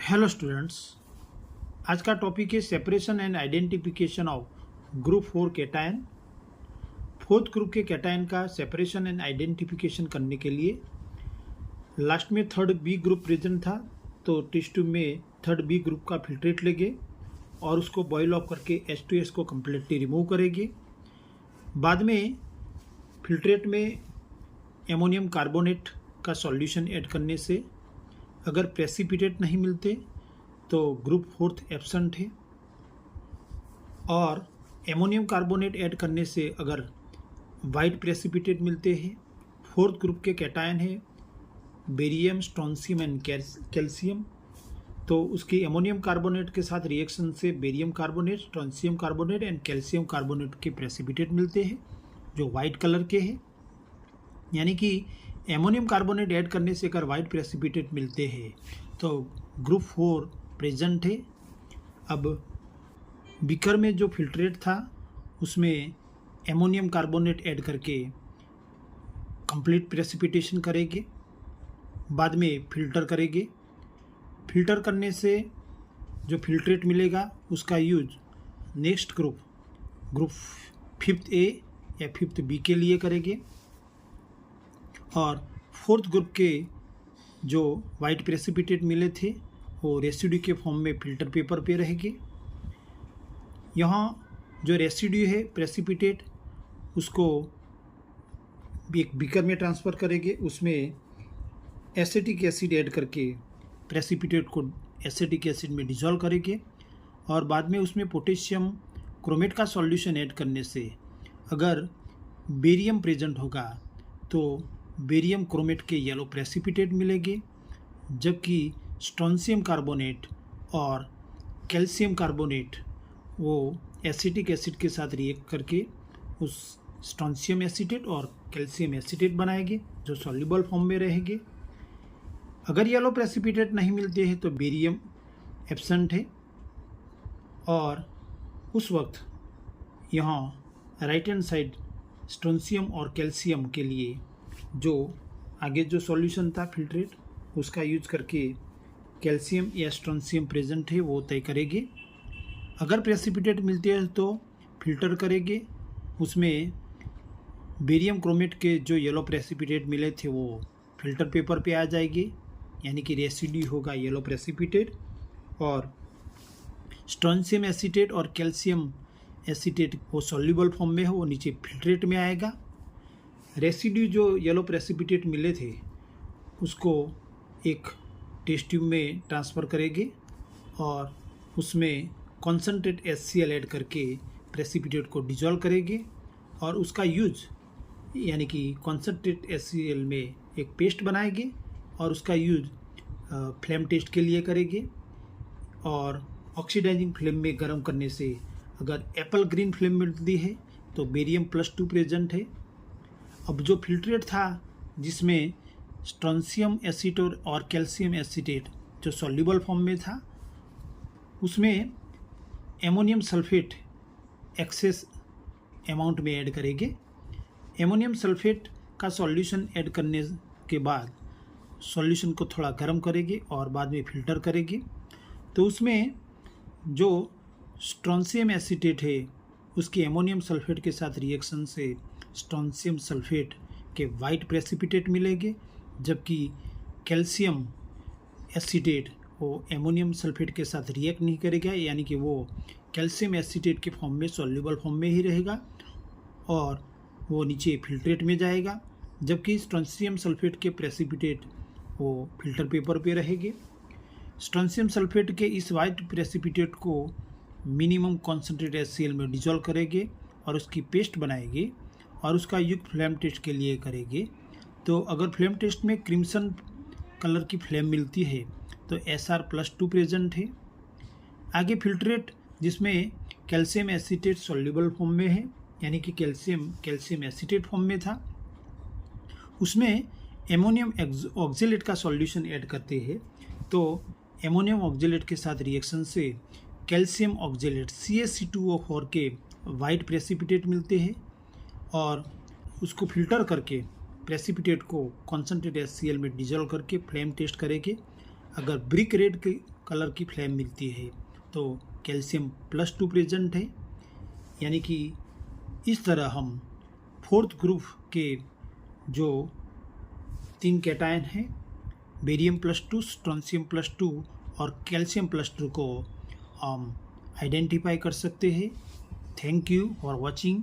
Hello students. आज का topic है separation and identification of group 4 cation. Fourth group के कैटायन का सेपरेशन एंड आइडेंटिफिकेशन करने के लिए लास्ट में थर्ड बी ग्रुप प्रेजेंट था, तो टेस्ट ट्यूब में थर्ड बी ग्रुप का फिल्ट्रेट लेंगे और उसको बॉयल ऑफ करके H2S को कम्प्लीटली रिमूव करेंगे। बाद में फिल्ट्रेट में एमोनियम कार्बोनेट का सॉल्यूशन ऐड करने से अगर प्रेसिपिटेट नहीं मिलते तो ग्रुप फोर्थ एब्सेंट है, और एमोनियम कार्बोनेट ऐड करने से अगर वाइट प्रेसिपिटेट मिलते हैं। फोर्थ ग्रुप के कैटायन है बेरियम, स्ट्रोंशियम एंड कैल्शियम, तो उसकी एमोनियम कार्बोनेट के साथ रिएक्शन से barium carbonate, strontium carbonate and calcium carbonate के प्रेसिपिटेट मिलते हैं जो वाइट कलर के हैं। यानी कि एमोनियम कार्बोनेट ऐड करने से अगर वाइट प्रेसिपिटेट मिलते हैं तो ग्रुप 4 प्रेजेंट है। अब बीकर में जो फिल्ट्रेट था उसमें एमोनियम कार्बोनेट ऐड करके कंप्लीट प्रेसिपिटेशन करेंगे, बाद में फिल्टर करेंगे। फिल्टर करने से जो फिल्ट्रेट मिलेगा उसका use next group 5th A या 5th B के लिए करेंगे, और फोर्थ ग्रुप के जो वाइट प्रेसिपिटेट मिले थे वो रेसिड्यू के फॉर्म में फिल्टर पेपर पे रहेंगे। यहाँ जो रेसिड्यू है प्रेसिपिटेट उसको एक बीकर में ट्रांसफ़र करेंगे, उसमें एसिटिक एसिड ऐड करके प्रेसिपिटेट को एसिटिक एसिड में डिज़ोल्व करेंगे, और बाद में उसमें पोटेशियम क्रोमेट का सॉल्यूशन ऐड करने से अगर बेरियम प्रेजेंट होगा तो बेरियम क्रोमेट के येलो प्रेसिपिटेट मिलेंगे, जबकि स्ट्रोंशियम कार्बोनेट और कैल्शियम कार्बोनेट वो एसिटिक एसिड के साथ रिएक्ट करके उस स्ट्रोंशियम एसीटेट और कैल्शियम एसीटेट बनाएंगे जो सॉल्युबल फॉर्म में रहेंगे। अगर येलो प्रेसिपिटेट नहीं मिलते हैं तो बेरियम एब्सेंट है, और उस वक्त यहाँ राइट हैंड साइड स्ट्रोंशियम और कैल्शियम के लिए जो आगे जो सॉल्यूशन था फिल्ट्रेट उसका यूज करके कैल्शियम या स्ट्रोंशियम प्रेजेंट है वो तय करेंगे। अगर प्रेसिपिटेट मिलते हैं तो फिल्टर करेंगे, उसमें बेरियम क्रोमेट के जो येलो प्रेसिपिटेट मिले थे वो फिल्टर पेपर पे आ जाएंगे, यानी कि रेसिड्यू होगा येलो प्रेसिपिटेट, और स्ट्रोंशियम एसीटेट और कैल्शियम एसीटेट वो सॉल्युबल फॉर्म में है वो नीचे फिल्ट्रेट में आएगा। रेसिड्यू जो येलो प्रेसिपिटेट मिले थे उसको एक टेस्ट ट्यूब में ट्रांसफ़र करेंगे और उसमें कॉन्सनट्रेट HCl ऐड करके प्रेसिपिटेट को डिज़ोल्व करेंगे, और उसका यूज यानी कि कॉन्सनट्रेट HCl में एक पेस्ट बनाएंगे और उसका यूज फ्लेम टेस्ट के लिए करेंगे। और ऑक्सीडाइजिंग फ्लेम में गर्म करने से अगर एप्पल ग्रीन फ्लेम मिलती है तो बेरियम +2 प्रेजेंट है। अब जो फिल्ट्रेट था जिसमें स्ट्रोंशियम एसीटेट और कैल्शियम एसीटेट जो सॉल्युबल फॉर्म में था उसमें एमोनियम सल्फेट एक्सेस अमाउंट में ऐड करेंगे। एमोनियम सल्फेट का सॉल्यूशन ऐड करने के बाद सॉल्यूशन को थोड़ा गर्म करेंगे और बाद में फ़िल्टर करेंगे, तो उसमें जो स्ट्रोंशियम एसीटेट है उसके एमोनियम सल्फेट के साथ रिएक्शन से स्ट्रोंशियम सल्फेट के वाइट प्रेसिपिटेट मिलेंगे, जबकि कैल्शियम एसीटेट वो एमोनियम सल्फेट के साथ रिएक्ट नहीं करेगा, यानी कि वो कैल्शियम एसीटेट के फॉर्म में सॉल्युबल फॉर्म में ही रहेगा और वो नीचे फिल्ट्रेट में जाएगा, जबकि स्ट्रोंशियम सल्फेट के प्रेसिपिटेट वो फिल्टर पेपर पे रहेंगे। स्ट्रोंशियम सल्फेट के इस वाइट प्रेसिपिटेट को मिनिमम कॉन्सनट्रेट HCl में डिज़ोल्व करेंगे और उसकी पेस्ट बनाएंगे और उसका युक्त फ्लेम टेस्ट के लिए करेंगे। तो अगर फ्लेम टेस्ट में क्रिम्सन कलर की फ्लेम मिलती है तो SR+2 प्रेजेंट है। आगे फिल्ट्रेट जिसमें कैल्शियम एसीटेट सॉल्युबल फॉर्म में है, यानी कि कैल्शियम एसीटेट फॉर्म में था, उसमें एमोनियम ऑक्जेलेट का सॉल्यूशन ऐड करते हैं, तो एमोनियम ऑक्जेलेट के साथ रिएक्शन से कैल्शियम ऑक्जेलेट CaC2O4 के वाइट प्रेसिपिटेट मिलते हैं, और उसको फिल्टर करके प्रेसिपिटेट को कॉन्सनट्रेट HCl में डिज़ोल्व करके फ्लेम टेस्ट करेंगे। अगर ब्रिक रेड के कलर की फ्लेम मिलती है तो कैल्शियम +2 प्रेजेंट है। यानी कि इस तरह हम फोर्थ ग्रुप के जो 3 कैटायन हैं, बेरियम +2, स्ट्रोंशियम +2 और कैल्शियम +2 को हम आइडेंटिफाई कर सकते हैं। Thank you for watching.